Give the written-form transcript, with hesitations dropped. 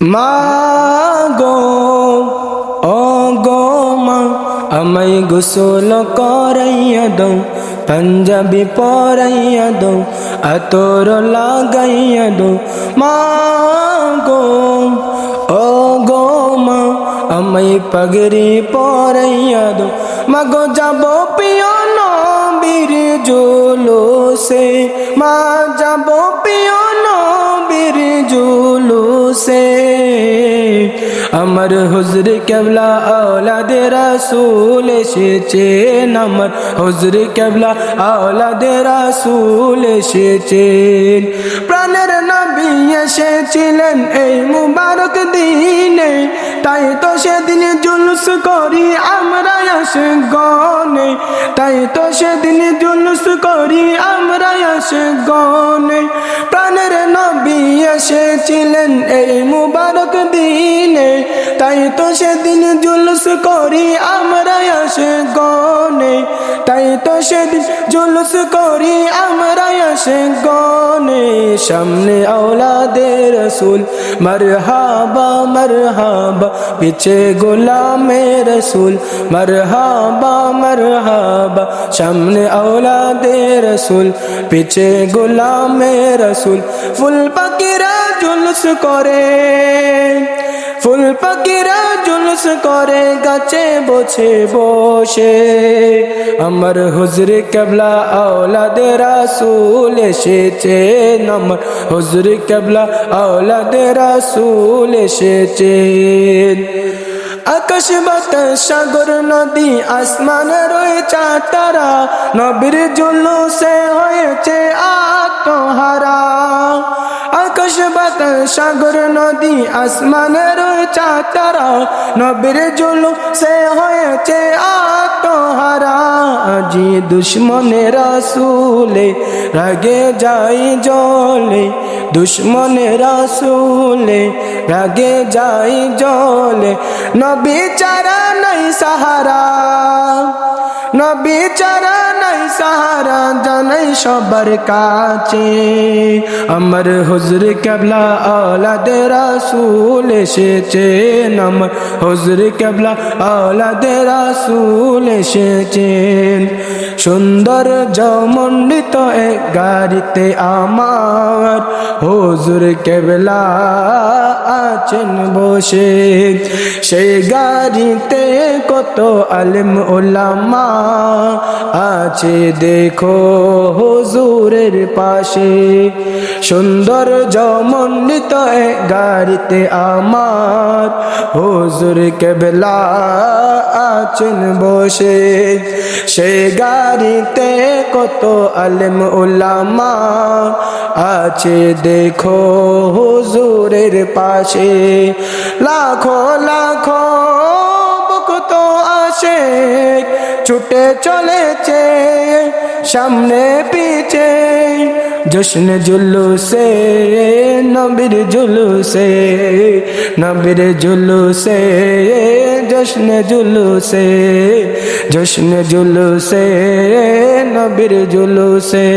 মাগো ও গো মা আমায় গোসল করাইয়া দাও, পাঞ্জাবি পরাইয়া দাও, আতর লাগাইয়া দাও। মাগো ও গো মা আমায় পাগড়ি পরাইয়া দাও। মাগো যাব প্রিয় নবীর জুলুসে, মা যাব প্রিয় নবীর জুলুসে। আমার হুজুর কেবলা আওলাদে রাসূল এসেছেন, আমার হুজুর কেবলা আওলাদে রাসূল এসেছেন। প্রাণের নবী এসেছিলেন এই মুবারক দিনে, তাই তো সেদিন জুলুস করি আমরা আশিকগণে, তাই তো সেদিন জুলুস করি আমরা আশিকগণে। প্রাণের নবী এসেছিলেন এই মুবারক দিনে, তাই তো সেদিন জুলুস করি আমরা আশিকগণে, তাই তো সেদিন জুলুস করি আমরা আশিকগণে। সামনে আওলাদে রাসূল মারহাবা মারহাবা, পিছে গোলামে রাসূল মারহাবা মারহাবা। সামনে আওলাদে রাসূল পিছে গোলামে রাসূল। ফুল পাখিরা জুলুস করে, ফুল পাখিরা জুলুস করে গাছে বসে বসে। আমার হুজুর কেবলা আওলাদে রাসূল এসেছেন, আমার হুজুর কেবলা আওলাদে রাসূল এসেছেন। আকাশ বাতাস সাগর নদী আসমানে রয়েছে তারা, নবীর জুলুসে হয়েছে আত্মহারা। আকাশ বাতাস সাগর নদী আসমানে রয়েছে তারা, নবীর জুলুসে হয়েছে আত্মহারা। আজি দুশ্মনে রাসূলে রাগে যাই জ্বলে, দুশ্মনে রাসূলে রাগে যাই জ্বলে। নবী ছাড়া নাই সাহারা, নবী ছাড়া নাই সাহারা, জানাই সবার কাছে। আমার হুজুর কেবলা আওলাদে রাসূল এসেছেন, আমার হুজুর কেবলা আওলাদে রাসূল এসেছেন। সুন্দর জমণ্ডিত এক গাড়িতে আমার হুজুর কেবলা আছেন বসে। সেই গাড়িতে কত আলেম ওলামা আছে দেখো হুজুরের পাশে। সুন্দর জমণ্ডিত এক গাড়িতে আমার হুজুর কেবলা আছেন বসে। সেই গাড়িতে কত আলেম ওলামা আছে দেখো হুজুরের পাশে। লাখো লাখো ভক্ত আশিক ছুটে চলেছে সামনে পিছে, জশ্ন জুলুসে নবীর জুলুসে, নবীর জুলুসে, জশ্ন জুলুসে, জশ্ন জুলুসে নবীর জুলুসে।